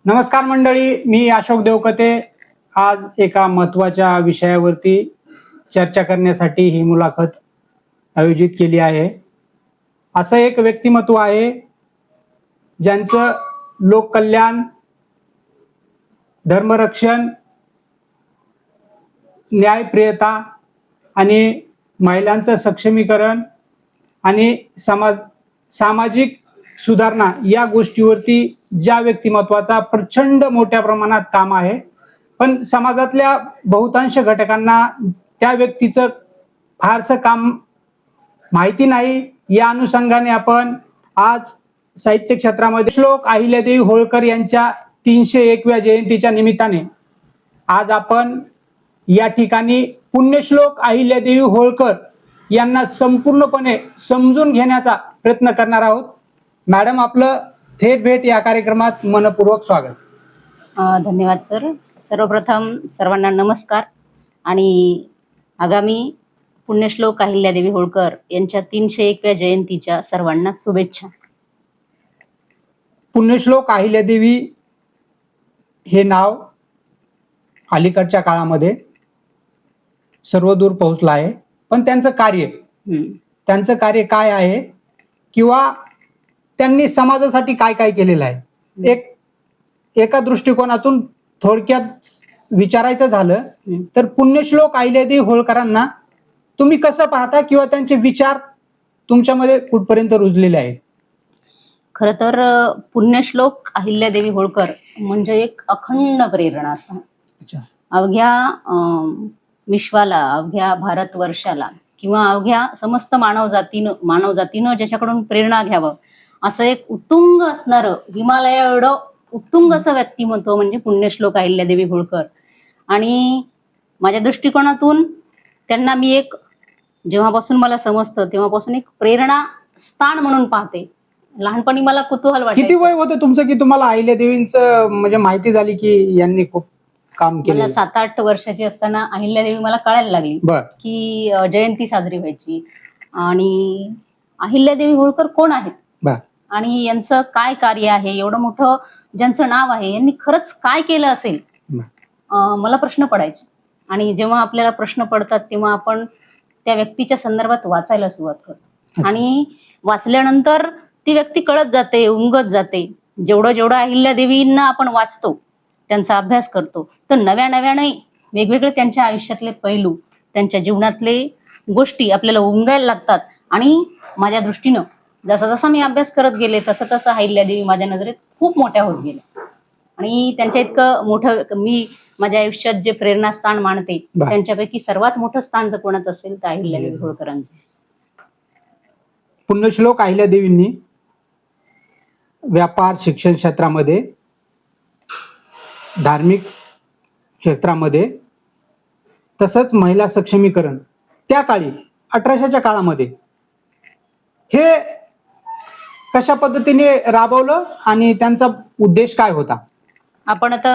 नमस्कार मंडळी, मी अशोक देवकते आज एका महत्त्वाच्या विषयावरती चर्चा करण्यासाठी ही मुलाखत आयोजित केली आहे. असं एक व्यक्तिमत्व आहे ज्यांचं लोककल्याण, धर्मरक्षण, न्यायप्रियता आणि महिलांचं सक्षमीकरण आणि सामाजिक सुधारणा या गोष्टीवरती ज्या व्यक्तिमत्वाचा प्रचंड मोठ्या प्रमाणात काम आहे, पण समाजातल्या बहुतांश घटकांना त्या व्यक्तीचं फारसं काम माहिती नाही. या अनुषंगाने आपण आज साहित्य क्षेत्रामध्ये श्लोक अहिल्यादेवी होळकर यांच्या 301व्या जयंतीच्या निमित्ताने आज आपण या ठिकाणी पुण्यश्लोक अहिल्यादेवी होळकर यांना संपूर्णपणे समजून घेण्याचा प्रयत्न करणार आहोत. मॅडम, आपलं थेट भेट या कार्यक्रमात मनपूर्वक स्वागत. धन्यवाद सर. सर्वप्रथम सर्वांना नमस्कार आणि आगामी पुण्यश्लोक अहिल्यादेवी होळकर यांच्या 301व्या जयंतीच्या सर्वांना शुभेच्छा. पुण्यश्लोक अहिल्यादेवी हे नाव अलीकडच्या काळामध्ये सर्वदूर पोहोचलं आहे, पण त्यांचं कार्य काय आहे किंवा त्यांनी समाजासाठी काय काय केलेलं आहे, एका दृष्टिकोनातून थोडक्यात विचारायचं झालं तर पुण्यश्लोक अहिल्यादेवी होळकरांना तुम्ही कसं पाहता किंवा त्यांचे विचार तुमच्यामध्ये कुठपर्यंत रुजलेले आहेत? खर तर पुण्यश्लोक अहिल्यादेवी होळकर म्हणजे एक अखंड प्रेरणा असतात. अवघ्या विश्वाला, अवघ्या भारतवर्षाला किंवा अवघ्या समस्त मानवजातीनं ज्याच्याकडून प्रेरणा घ्यावं असं एक उत्तुंग असणारं, हिमालया एवढं उत्तुंग असं व्यक्तिमत्व म्हणजे पुण्यश्लोक अहिल्यादेवी होळकर. आणि माझ्या दृष्टिकोनातून त्यांना मी एक, जेव्हापासून मला समजतं तेव्हापासून एक प्रेरणा स्थान म्हणून पाहते. लहानपणी मला कुतूहल वाटतं. किती वय होतं तुमचं की तुम्हाला अहिल्यादेवींचं म्हणजे माहिती झाली की यांनी खूप काम केलं? 7-8 वर्षाची असताना अहिल्यादेवी मला कळायला लागली की जयंती साजरी व्हायची आणि अहिल्यादेवी होळकर कोण आहेत आणि यांचं काय कार्य आहे, एवढं मोठं ज्यांचं नाव आहे, यांनी खरंच काय केलं असेल, मला प्रश्न पडायचे. आणि जेव्हा आपल्याला प्रश्न पडतात तेव्हा आपण त्या व्यक्तीच्या संदर्भात वाचायला सुरुवात करतो आणि वाचल्यानंतर ती व्यक्ती कळत जाते, उमगत जाते. जेवढं अहिल्यादेवींना आपण वाचतो, त्यांचा अभ्यास करतो, तर नव्याने वेगवेगळे त्यांच्या आयुष्यातले पैलू, त्यांच्या जीवनातले गोष्टी आपल्याला उमगायला लागतात. आणि माझ्या दृष्टीनं जसा मी अभ्यास करत गेले तसं अहिल्यादेवी माझ्या नजरेत खूप मोठ्या होत गेल्या. आणि त्यांच्या इतकं मोठं मी माझ्या आयुष्यात जे प्रेरणास्थान मानते त्यांच्यापैकी सर्वात मोठं स्थान जर कोणाचं असेल तर अहिल्यादेवी होळकरांचं. पुण्यश्लोक अहिल्यादेवींनी व्यापार, शिक्षण क्षेत्रामध्ये, धार्मिक क्षेत्रामध्ये, तसंच महिला सक्षमीकरण त्या काळी 1800च्या काळामध्ये हे कशा पद्धतीने राबवलं आणि त्यांचा उद्देश काय होता? आपण आता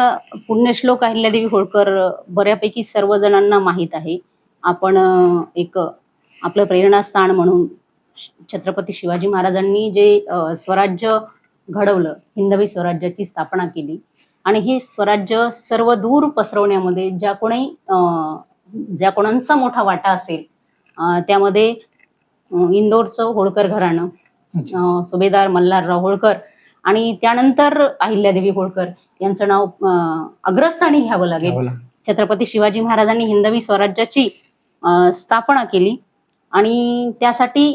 पुण्यश्लोक अहिल्यादेवी होळकर बऱ्यापैकी सर्वजणांना माहीत आहे. आपण एक आपलं प्रेरणास्थान म्हणून छत्रपती शिवाजी महाराजांनी जे स्वराज्य घडवलं, हिंदवी स्वराज्याची स्थापना केली आणि हे स्वराज्य सर्व दूर पसरवण्यामध्ये ज्या कोणांचा मोठा वाटा असेल त्यामध्ये इंदोरचं होळकर घराणं, सुभेदार मल्हारराव होळकर आणि त्यानंतर अहिल्यादेवी होळकर यांचं नाव अग्रस्थानी घ्यावं लागेल. छत्रपती शिवाजी महाराजांनी हिंदवी स्वराज्याची स्थापना केली आणि त्यासाठी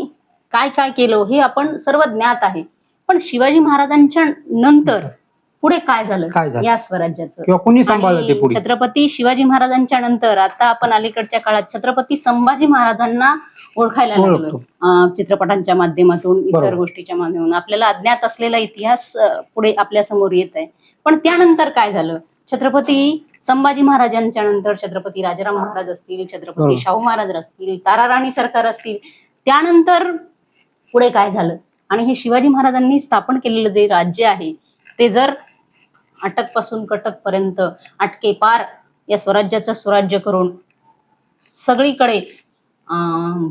काय काय केलं हे आपण सर्व ज्ञात आहे. पण शिवाजी महाराजांच्या नंतर पुढे काय झालं या स्वराज्याचं किंवा कोणी सांभाळलं ते पुढे? छत्रपती शिवाजी महाराजांच्या नंतर आता आपण अलीकडच्या काळात छत्रपती संभाजी महाराजांना ओळखायला लागलो. चित्रपटांच्या माध्यमातून, इतर गोष्टीच्या माध्यमातून आपल्याला अज्ञात असलेला इतिहास पुढे आपल्या समोर येत आहे. पण त्यानंतर काय झालं? छत्रपती संभाजी महाराजांच्या नंतर छत्रपती राजाराम महाराज असतील, छत्रपती शाहू महाराज असतील, ताराराणी सरकार असतील, त्यानंतर पुढे काय झालं? आणि हे शिवाजी महाराजांनी स्थापन केलेलं जे राज्य आहे ते जर अटक पासून कटक पर्यंत अटके पार या स्वराज्याचं स्वराज्य करून सगळीकडे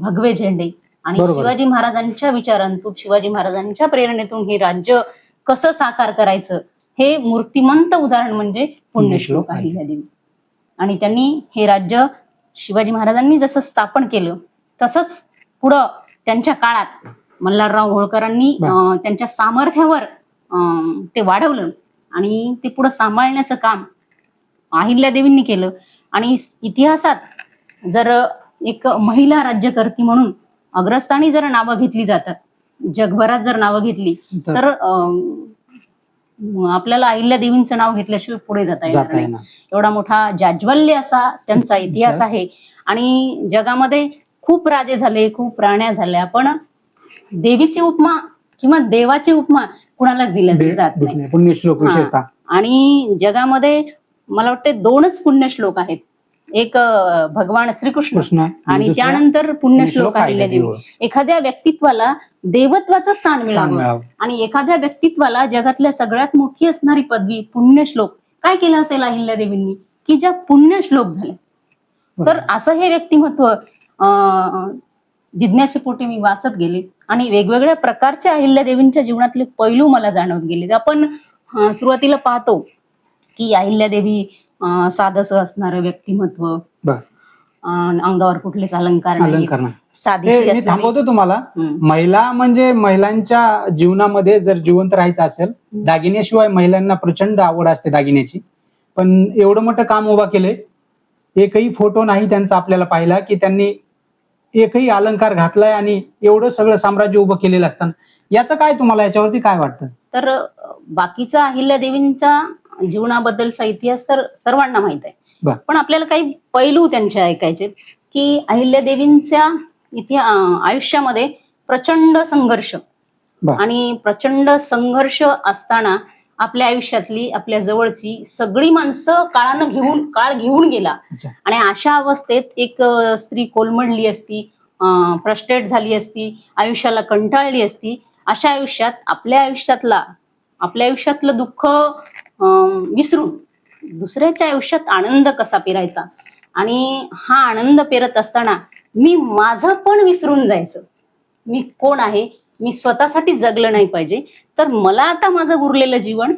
भगवे झेंडे आणि शिवाजी महाराजांच्या विचारांतून, शिवाजी महाराजांच्या प्रेरणेतून हे राज्य कसं साकार करायचं हे मूर्तिमंत उदाहरण म्हणजे पुण्यश्लोक अहिल्यादेवी. आणि त्यांनी हे राज्य शिवाजी महाराजांनी जसं स्थापन केलं तसंच पुढं त्यांच्या काळात मल्हारराव होळकरांनी त्यांच्या सामर्थ्यावर ते वाढवलं आणि ते पुढं सांभाळण्याचं काम अहिल्यादेवींनी केलं. आणि इतिहासात जर एक महिला राज्यकर्ती म्हणून अग्रस्थानी जर नावं घेतली जातात, जगभरात जर नावं घेतली तर आपल्याला अहिल्यादेवींचं नाव घेतल्याशिवाय पुढे जाता येणार नाही. एवढा मोठा जाज्वल्य असा त्यांचा इतिहास आहे. आणि जगामध्ये खूप राजे झाले, खूप राण्या झाल्या, पण देवीची उपमा किंवा देवाची उपमा कुणालाच दिल्या जात नाही. पुण्यश्लोक विशेषतः. आणि जगामध्ये मला वाटते 2च पुण्यश्लोक आहेत, एक भगवान श्रीकृष्ण आणि त्यानंतर पुण्यश्लोक अहिल्यादेवी. एखाद्या व्यक्तित्वाला देवत्वाचं स्थान मिळावं आणि एखाद्या व्यक्तित्वाला जगातल्या सगळ्यात मोठी असणारी पदवी पुण्यश्लोक काय केलं असेल अहिल्यादेवींनी की ज्या पुण्यश्लोक झाले. तर असं हे व्यक्तिमत्व जिज्ञासेपोटी मी वाचत गेले आणि वेगवेगळ्या प्रकारच्या अहिल्यादेवींच्या जीवनातले पैलू मला जाणवत गेले. आपण सुरुवातीला पाहतो की अहिल्यादेवी साधस असणारं व्यक्तिमत्व, अंगावर कुठलेच अलंकार मी थांबवतो तुम्हाला. महिला म्हणजे महिलांच्या जीवनामध्ये जर जिवंत राहायचं असेल, दागिन्याशिवाय महिलांना प्रचंड आवड असते दागिन्याची. पण एवढं मोठं काम उभा केलंय, एकही फोटो नाही त्यांचा आपल्याला पाहिला की त्यांनी एकही अलंकार घातलाय आणि एवढं सगळं साम्राज्य उभं केलेलं असताना याचं काय, तुम्हाला याच्यावरती काय वाटतं? तर बाकीचा अहिल्यादेवींचा जीवनाबद्दलचा इतिहास तर सर्वांना माहित आहे, पण आपल्याला काही पैलू त्यांचे ऐकायचे की अहिल्यादेवींच्या आयुष्यामध्ये प्रचंड संघर्ष आणि प्रचंड संघर्ष असताना आपल्या आयुष्यातली आपल्या जवळची सगळी माणसं काळ घेऊन गेला. आणि अशा अवस्थेत एक स्त्री कोलमडली असती, फ्रस्ट्रेट झाली असती, आयुष्याला कंटाळली असती. अशा आयुष्यात आपल्या आयुष्यातलं दुःख विसरून दुसऱ्याच्या आयुष्यात आनंद कसा पेरायचा आणि हा आनंद पेरत असताना मी माझं पण विसरून जायचं. मी कोण आहे, मी स्वतःसाठी जगलं नाही पाहिजे, तर मला आता माझं उरलेलं जीवन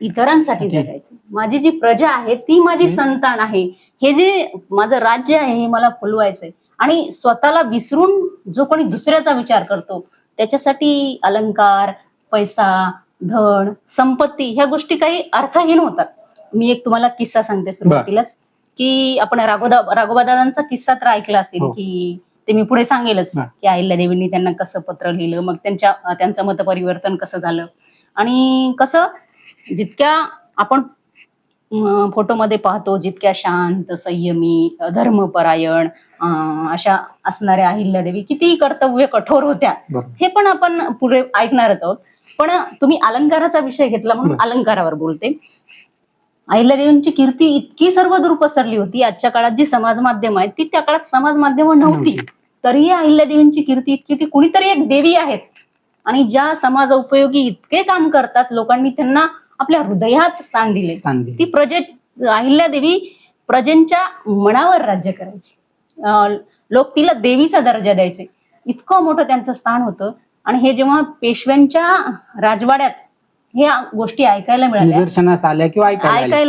इतरांसाठी जगायचं. माझी जी प्रजा आहे ती माझी संतान आहे, हे जे माझं राज्य आहे हे मला फुलवायचंय. आणि स्वतःला विसरून जो कोणी दुसऱ्याचा विचार करतो त्याच्यासाठी अलंकार, पैसा, धन, संपत्ती ह्या गोष्टी काही अर्थहीन होतात. मी एक तुम्हाला किस्सा सांगते सुरुवातीलाच की आपण राघोबादादांचा किस्सा तर ऐकला असेल की ते मी पुढे सांगेलच की अहिल्यादेवींनी त्यांना कसं पत्र लिहिलं, मग त्यांचं मतपरिवर्तन कसं झालं आणि कसं जितक्या आपण फोटोमध्ये पाहतो जितक्या शांत, संयमी, धर्मपरायण अशा असणाऱ्या अहिल्यादेवी किती कर्तव्य कठोर होत्या हे पण आपण पुढे ऐकणारच आहोत. पण तुम्ही अलंकाराचा विषय घेतला म्हणून अलंकारावर बोलते. अहिल्यादेवींची कीर्ती इतकी सर्वदूर पसरली होती. आजच्या काळात जी समाज माध्यम आहेत ती त्या काळात समाज माध्यम नव्हती, तरीही अहिल्यादेवींची कीर्ती इतकी ती कुणीतरी एक देवी आहेत आणि ज्या समाज उपयोगी इतके काम करतात, लोकांनी त्यांना आपल्या हृदयात स्थान दिले. ती अहिल्यादेवी प्रजेंच्या मनावर राज्य करायची. लोक तिला देवीचा दर्जा द्यायचे, इतकं मोठं त्यांचं स्थान होतं. आणि हे जेव्हा पेशव्यांच्या राजवाड्यात ह्या गोष्टी ऐकायला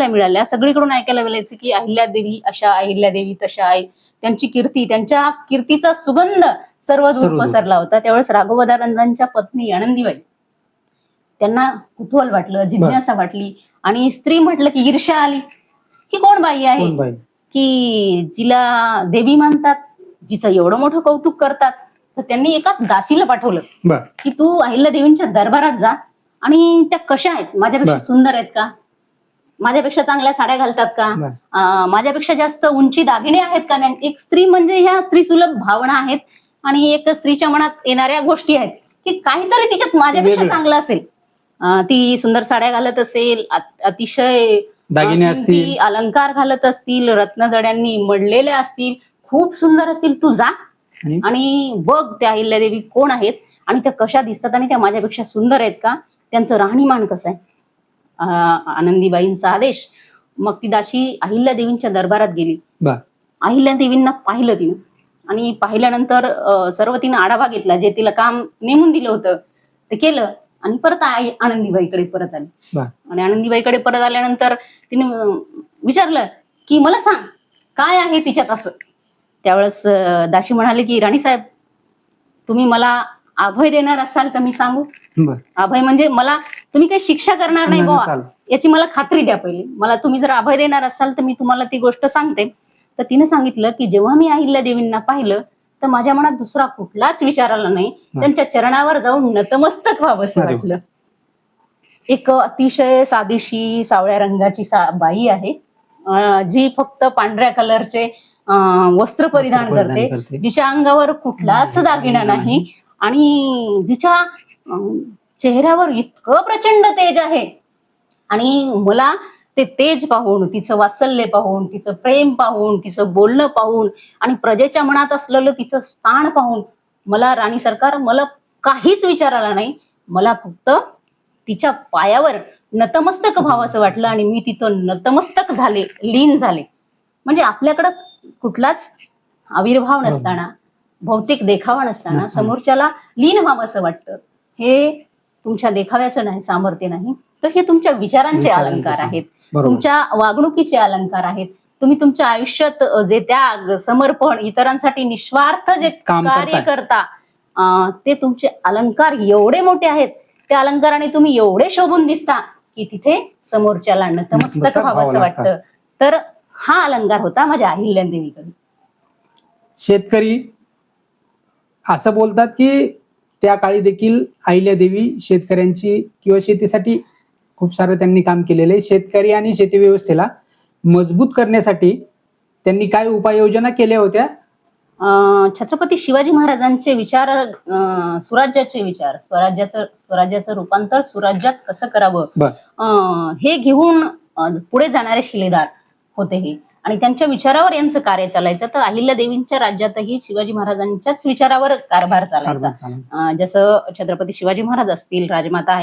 मिळाल्या, सगळीकडून ऐकायला मिळायचं की अहिल्यादेवी अशा, अहिल्यादेवी तशा आहे. त्यांच्या कीर्तीचा सुगंध सर्वदूर पसरला होता. त्यावेळेस राघोबादादांच्या पत्नी आनंदीबाई त्यांना कुतूहल वाटलं, जिज्ञासा वाटली आणि स्त्री म्हटलं की ईर्ष्या आली. ही कोण बाई आहे की जिला देवी मानतात, जिचं एवढं मोठं कौतुक करतात. तर त्यांनी एका दासीला पाठवलं की तू अहिल्यादेवींच्या दरबारात जा आणि त्या कशा आहेत, माझ्यापेक्षा सुंदर आहेत का, माझ्यापेक्षा चांगल्या साड्या घालतात का, माझ्यापेक्षा जास्त उंची दागिने आहेत का. एक स्त्री म्हणजे ह्या स्त्री सुलभ भावना आहेत आणि एक स्त्रीच्या मनात येणाऱ्या गोष्टी आहेत की काहीतरी तिच्यात माझ्यापेक्षा चांगलं असेल. ती सुंदर साड्या घालत असेल, अतिशय दागिने असतील, अलंकार घालत असतील, रत्नजड्यांनी मडलेल्या असतील, खूप सुंदर असतील. तू जा आणि बघ त्या अहिल्यादेवी कोण आहेत आणि त्या कशा दिसतात आणि त्या माझ्यापेक्षा सुंदर आहेत का, त्यांचं राहणीमान कसं आहे. आनंदीबाईंचा आदेश. मग ती दासी अहिल्यादेवींच्या दरबारात गेली. अहिल्यादेवींना पाहिलं तिनं आणि पाहिल्यानंतर सर्व तिनं आढावा घेतला, जे तिला काम नेमून दिलं होतं ते केलं आणि परत आनंदीबाईकडे परत आली. बर. आणि आनंदीबाईकडे परत आल्यानंतर तिने विचारलं की मला सांग काय आहे तिच्यात असं. त्यावेळेस दाशी म्हणाले की राणीसाहेब, तुम्ही मला अभय देणार असाल तर मी सांगू. बर. अभय म्हणजे मला तुम्ही काही शिक्षा करणार नाही बुवा, याची मला खात्री द्या पहिले. मला तुम्ही जर अभय देणार असाल तर मी तुम्हाला ती गोष्ट सांगते. तर तिने सांगितलं की जेव्हा मी अहिल्यादेवींना पाहिलं तर माझ्या मनात दुसरा कुठलाच विचार आला नाही, त्यांच्या चरणावर जाऊन नतमस्तक व्हावं असं वाटलं. एक अतिशय साधीशी सावळ्या रंगाची बाई आहे, जी फक्त पांढऱ्या कलरचे वस्त्र परिधान करते, जिच्या अंगावर कुठलाच दागिना नाही आणि जिच्या चेहऱ्यावर इतकं प्रचंड तेज आहे. आणि मला ते तेज पाहून, तिचं वात्सल्य पाहून, तिचं प्रेम पाहून, तिचं बोलणं पाहून आणि प्रजेच्या मनात असलेलं तिचं स्थान पाहून मला राणी सरकार मला काहीच विचार आला नाही. मला फक्त तिच्या पायावर नतमस्तक व्हावंसं वाटलं आणि मी तिथं नतमस्तक झाले, लीन झाले. म्हणजे आपल्याकडं कुठलाच आविर्भाव नसताना, भौतिक देखावा नसताना समोरच्याला लीन व्हावं असं वाटतं. हे तुमच्या देखाव्याचं नाही, सामर्थ्य नाही, तर हे तुमच्या विचारांचे अलंकार आहेत, तुमच्या वागणुकीचे अलंकार आहेत. तुम्ही तुमच्या आयुष्यात जे त्याग, समर्पण, इतरांसाठी निस्वार्थ जे कार्य करता, ते तुमचे अलंकार एवढे मोठे आहेत. त्या अलंकाराने तुम्ही एवढे शोभून दिसता की तिथे समोरच्याला नतमस्तक व्हावं असं वाटतं. तर हा अलंकार होता माझ्या अहिल्यादेवीकडे. शेतकरी असं बोलतात की त्या काळी देखील अहिल्यादेवी शेतकऱ्यांची किंवा शेतीसाठी खूप सारं त्यांनी काम केलेले. शेतकरी आणि शेती व्यवस्थेला मजबूत करण्यासाठी त्यांनी काय उपाययोजना केल्या होत्या? छत्रपती शिवाजी महाराजांचे विचार, स्वराज्याचे विचार, स्वराज्याचं रूपांतर सुराज्यात कसं करावं, हे घेऊन पुढे जाणारे शिलेदार होते हे. आणि त्यांच्या विचारावर यांचं कार्य चालायचं. तर अहिल्यादेवींच्या राज्यातही शिवाजी महाराजांच्याच विचारावर कारभार चालायचा. जसं छत्रपती शिवाजी महाराज असतील, राजमाता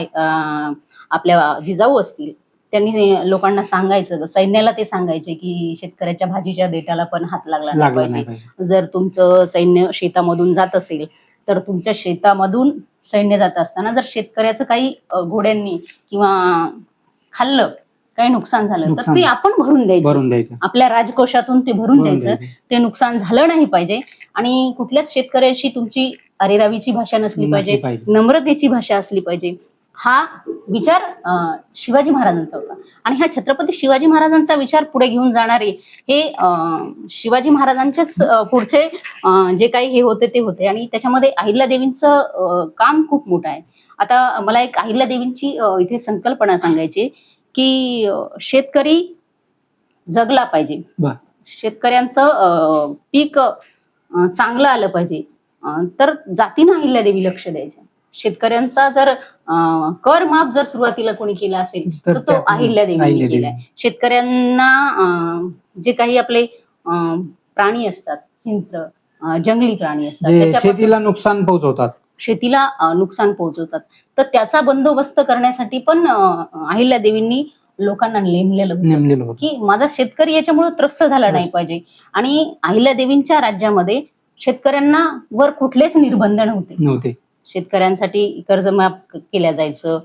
आपल्या जिजाऊ असतील, त्यांनी लोकांना सांगायचं, सैन्याला ते सांगायचे की शेतकऱ्याच्या भाजीच्या देठाला पण हात लागला नाही पाहिजे. जर तुमचं सैन्य शेतामधून जात असेल तर तुमच्या शेतामधून सैन्य जात असताना जर शेतकऱ्याचं काही घोड्यांनी किंवा खाल्लं, काही नुकसान झालं तर ते आपण भरून द्यायचं. आपल्या राजकोषातून ते भरून द्यायचं. ते नुकसान झालं नाही पाहिजे. आणि कुठल्याच शेतकऱ्याशी तुमची अरेरावीची भाषा नसली पाहिजे, नम्रतेची भाषा असली पाहिजे. हा विचार शिवाजी महाराजांचा होता. आणि हा छत्रपती शिवाजी महाराजांचा विचार पुढे घेऊन जाणारे हे शिवाजी महाराजांचेच पुढचे जे काही हे होते ते होते. आणि त्याच्यामध्ये अहिल्यादेवींचं काम खूप मोठं आहे. आता मला एक अहिल्यादेवींची इथे संकल्पना सांगायची की शेतकरी जगला पाहिजे, शेतकऱ्यांचं पीक चांगलं आलं पाहिजे, तर जातीनं अहिल्यादेवी लक्ष द्यायचं. शेतकऱ्यांचा जर कर माफ जर सुरुवातीला कोणी केला असेल तर तो अहिल्यादेवींनी केलाय. शेतकऱ्यांना जे काही आपले प्राणी असतात, हिंस्र जंगली प्राणी असतात, शेतीला नुकसान पोहोचवतात, तर त्याचा बंदोबस्त करण्यासाठी पण अहिल्यादेवींनी लोकांना नेमलेलं होतं की माझा शेतकरी याच्यामुळे त्रस्त झाला नाही पाहिजे. आणि अहिल्यादेवींच्या राज्यामध्ये शेतकऱ्यांना वर कुठलेच निर्बंध नव्हते. शेतकऱ्यांसाठी कर्ज माफ केल्या जायचं,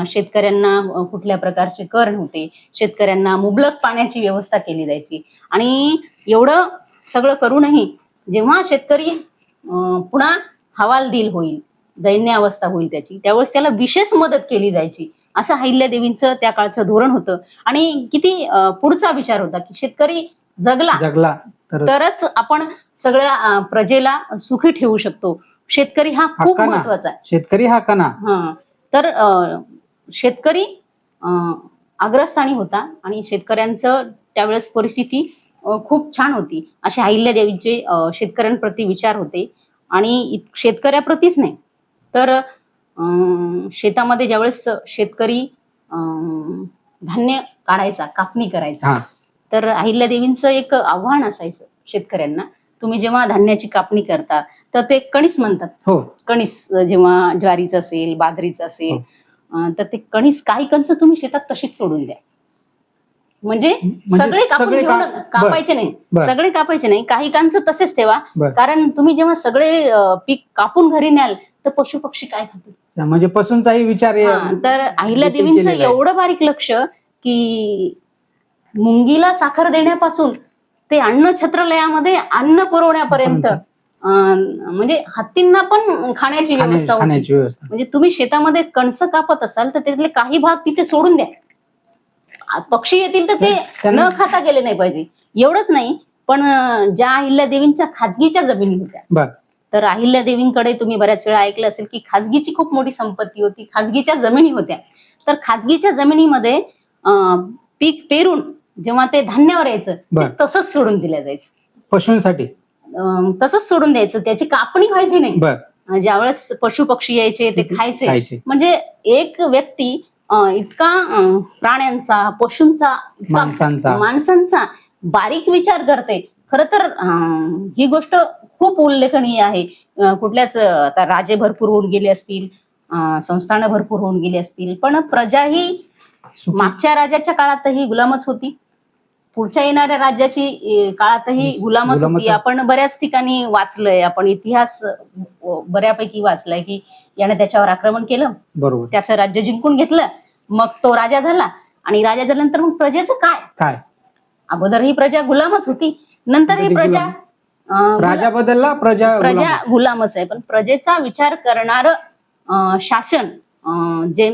शेतकऱ्यांना कुठल्या प्रकारचे कर नव्हते, शेतकऱ्यांना मुबलक पाण्याची व्यवस्था केली जायची. आणि एवढं सगळं करूनही जेव्हा शेतकरी पुन्हा हवालदिल होईल, दैन्य अवस्था होईल त्याची, त्यावेळेस त्याला विशेष मदत केली जायची. असं अहिल्यादेवींचं त्या काळचं धोरण होतं. आणि किती पुढचा विचार होता की शेतकरी जगला तरच आपण सगळ्या प्रजेला सुखी ठेवू शकतो. शेतकरी हा खूप महत्वाचा आहे. शेतकरी हा कणा. तर शेतकरी अग्रस्थानी होता आणि शेतकऱ्यांचं त्यावेळेस परिस्थिती खूप छान होती. असे अहिल्यादेवींचे शेतकऱ्यांप्रती विचार होते. आणि शेतकऱ्याप्रतीच नाही तर शेतामध्ये ज्यावेळेस शेतकरी धान्य काढायचा, कापणी करायचा, तर अहिल्यादेवींचं एक आव्हान असायचं शेतकऱ्यांना, तुम्ही जेव्हा धान्याची कापणी करता तर ते कणीस म्हणतात. कणीस जेव्हा ज्वारीचं असेल, बाजरीचं असेल, तर ते कणीस काही कणस तुम्ही शेतात तशीच सोडून द्या. म्हणजे सगळे कापायचे नाही, सगळे कापायचे नाही, काही कणस तसेच ठेवा. कारण तुम्ही जेव्हा सगळे पीक कापून घरी न्याल तर पशु पक्षी काय खातील? म्हणजे पसूनचाही विचार तर अहिल्यादेवींचं एवढं बारीक लक्ष की मुंगीला साखर देण्यापासून ते अन्न छत्रलयामध्ये अन्न पुरवण्यापर्यंत, म्हणजे हत्तींना पण खाण्याची व्यवस्था होती. म्हणजे तुम्ही शेतामध्ये कणसं कापत असाल तर त्यातले काही भाग तिथे सोडून द्या, पक्षी येतील तर ते न खाता गेले नाही पाहिजे. एवढंच नाही, पण ज्या अहिल्यादेवींच्या खाजगीच्या जमिनी होत्या, तर अहिल्यादेवींकडे तुम्ही बऱ्याच वेळा ऐकलं असेल की खाजगीची खूप मोठी संपत्ती होती, खाजगीच्या जमिनी होत्या. तर खाजगीच्या जमिनीमध्ये पीक पेरून जेव्हा ते धान्यावर यायचं तसंच सोडून दिलं जायचं पशूंसाठी, तसंच सोडून द्यायचं, त्याची कापणी व्हायची नाही. ज्यावेळेस पशु पक्षी यायचे ते खायचे. म्हणजे एक व्यक्ती इतका प्राण्यांचा, पशूंचा, माणसांचा बारीक विचार करते. खर तर ही गोष्ट खूप उल्लेखनीय आहे. कुठल्याच आता राजे भरपूर होऊन गेले असतील, संस्थानं भरपूर होऊन गेली असतील, पण प्रजा ही मागच्या राजाच्या काळातही गुलामच होती, पुढच्या येणाऱ्या राज्याची काळातही गुलामच होती. आपण बऱ्याच ठिकाणी वाचलंय, आपण इतिहास बऱ्यापैकी वाचलाय की याने त्याच्यावर आक्रमण केलं, बरोबर, त्याचं राज्य जिंकून घेतलं, मग तो राजा झाला, आणि राजा झाल्यानंतर मग प्रजेचं काय, अगोदर ही प्रजा गुलामच होती, नंतर ही प्रजा, राजा बदलला, प्रजा गुलामच आहे. पण प्रजेचा विचार करणार शासन, जे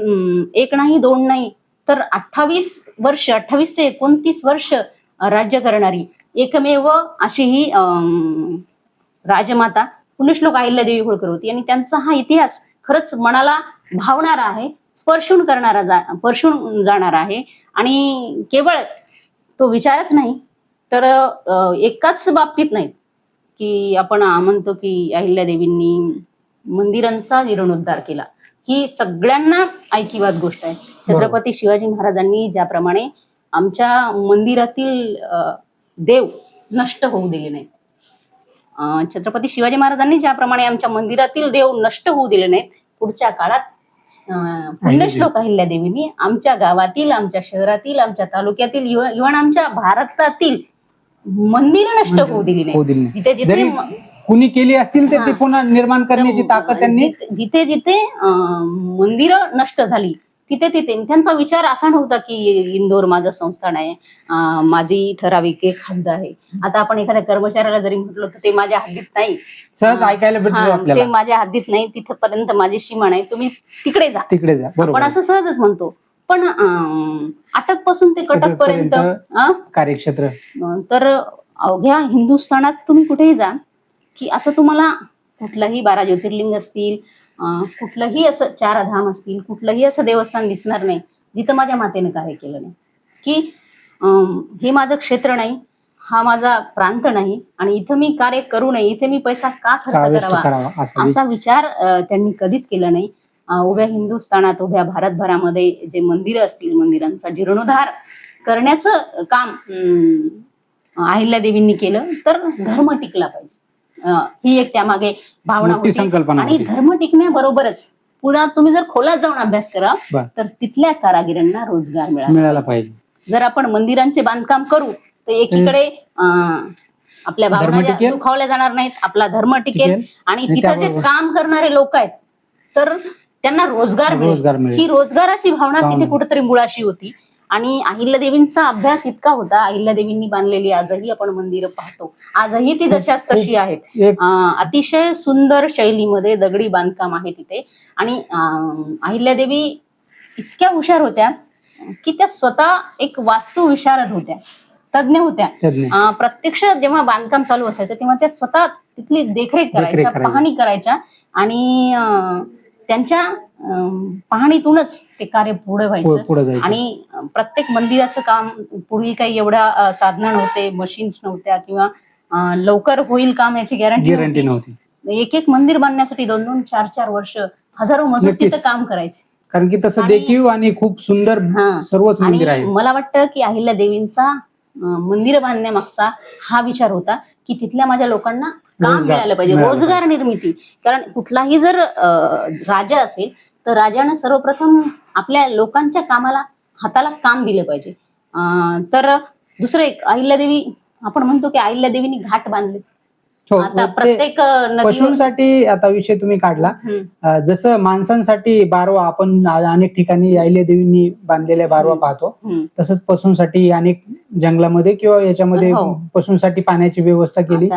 एक नाही दोन नाही तर 28 ते 29 वर्ष राज्य करणारी एकमेव अशी ही राजमाता पुण्यश्लोक अहिल्यादेवी होळकर होती. आणि त्यांचा हा इतिहास खरंच मनाला भावणारा आहे, स्पर्शून जाणारा आहे. आणि केवळ तो विचारच नाही, तर एकाच बाबतीत नाही की आपण म्हणतो की अहिल्यादेवींनी मंदिरांचा जीर्णोद्धार केला, ही सगळ्यांना ऐकिवात गोष्ट आहे. छत्रपती शिवाजी महाराजांनी ज्याप्रमाणे आमच्या मंदिरातील देव नष्ट होऊ दिले नाहीत, छत्रपती शिवाजी महाराजांनी ज्याप्रमाणे आमच्या मंदिरातील देव नष्ट होऊ दिले नाहीत, पुढच्या काळात पुण्यश्लोक अहिल्यादेवींनी आमच्या गावातील, आमच्या शहरातील, आमच्या तालुक्यातील, इव्हन आमच्या भारतातील मंदिर नष्ट होऊ दिली नाही. जिथे जिथे कुणी केली असतील ते पुन्हा निर्माण करण्याची ताकद त्यांनी, जिथे जिथे मंदिरं नष्ट झाली तिथे तिथे त्यांचा विचार असा नव्हता की इंदोर माझं संस्थान आहे, माझी ठराविक एक हद्द आहे. आता आपण एखाद्या कर्मचाऱ्याला जरी म्हटलं तर ते माझ्या हद्दीत नाही, सहज ऐकायला भेटतं, ते माझ्या हद्दीत नाही, तिथपर्यंत माझी सीमा नाही, तुम्ही तिकडे जा, आपण असं सहजच म्हणतो. पण अटक पासून ते कटक पर्यंत कार्यक्षेत्र, तर अवघ्या हिंदुस्थानात तुम्ही कुठेही जा की असं तुम्हाला कुठलंही 12 ज्योतिर्लिंग असतील, कुठलंही असं 4 धाम असतील, कुठलंही असं देवस्थान दिसणार नाही जिथं माझ्या मातेने कार्य केलं नाही, की हे माझं क्षेत्र नाही, हा माझा प्रांत नाही, आणि इथं मी कार्य करू नये, इथे मी पैसा का खर्च करावा असा विचार त्यांनी कधीच केला नाही. उभ्या हिंदुस्थानात, उभ्या भारतभरामध्ये जे मंदिरं असतील, मंदिरांचा जीर्णोद्धार करण्याचं काम अहिल्यादेवींनी केलं, तर धर्म टिकला पाहिजे, ही एक त्यामागे भावना होती. संकल्पना. आणि धर्म टिकण्याबरोबरच पुन्हा तुम्ही जर खोलात जाऊन अभ्यास करा तर तिथल्या कारागिरांना रोजगार मिळाला पाहिजे. जर आपण मंदिरांचे बांधकाम करू तर एकीकडे आपल्या भावना दुखावल्या जाणार नाहीत, आपला धर्म टिकेल, आणि तिथं जे काम करणारे लोक आहेत तर त्यांना रोजगार मिळेल, ही रोजगाराची भावना तिथे कुठेतरी मुळाशी होती. आणि अहिल्यादेवींचा अभ्यास इतका होता, अहिल्यादेवींनी बांधलेली आजही आपण मंदिरं पाहतो, आजही ती जशाच तशी आहेत, अतिशय सुंदर शैलीमध्ये दगडी बांधकाम आहे तिथे. आणि अहिल्यादेवी इतक्या हुशार होत्या की त्या स्वतः एक वास्तू विशारद होत्या, तज्ञ होत्या. प्रत्यक्ष जेव्हा बांधकाम चालू असायचं तेव्हा त्या स्वतः तिथली देखरेख करायच्या, पाहणी करायच्या, आणि त्यांच्या पाहणीतूनच ते कार्य पुढे व्हायचं. आणि प्रत्येक मंदिराचं काम, पूर्वी काही एवढ्या साधनं नव्हते, मशीन्स नव्हत्या, किंवा लवकर होईल काम याची गॅरंटी नव्हती. एक मंदिर बांधण्यासाठी 2-2, 4-4 वर्ष हजारो मजूर तिथं काम करायचे, कारण की तसं देखीव आणि खूप सुंदर सर्वच मंदिर आहे. मला वाटतं की अहिल्यादेवींचा मंदिर बांधण्यामागचा हा विचार होता की तिथल्या माझ्या लोकांना काम मिळालं पाहिजे, रोजगार निर्मिती. कारण कुठलाही जर राजा असेल तर राजाने सर्वप्रथम आपल्या लोकांच्या कामाला, हाताला काम दिलं पाहिजे. तर दुसरं एक, अहिल्यादेवी, आपण म्हणतो की अहिल्यादेवींनी घाट बांधले, आता प्रत्येक पशूंसाठी आता विषय तुम्ही काढला, जसं माणसांसाठी बारवा आपण अनेक ठिकाणी अहिल्यादेवींनी बांधलेल्या बारवा पाहतो, तसंच पशूंसाठी अनेक जंगलामध्ये किंवा याच्यामध्ये पशूंसाठी पाण्याची व्यवस्था केली.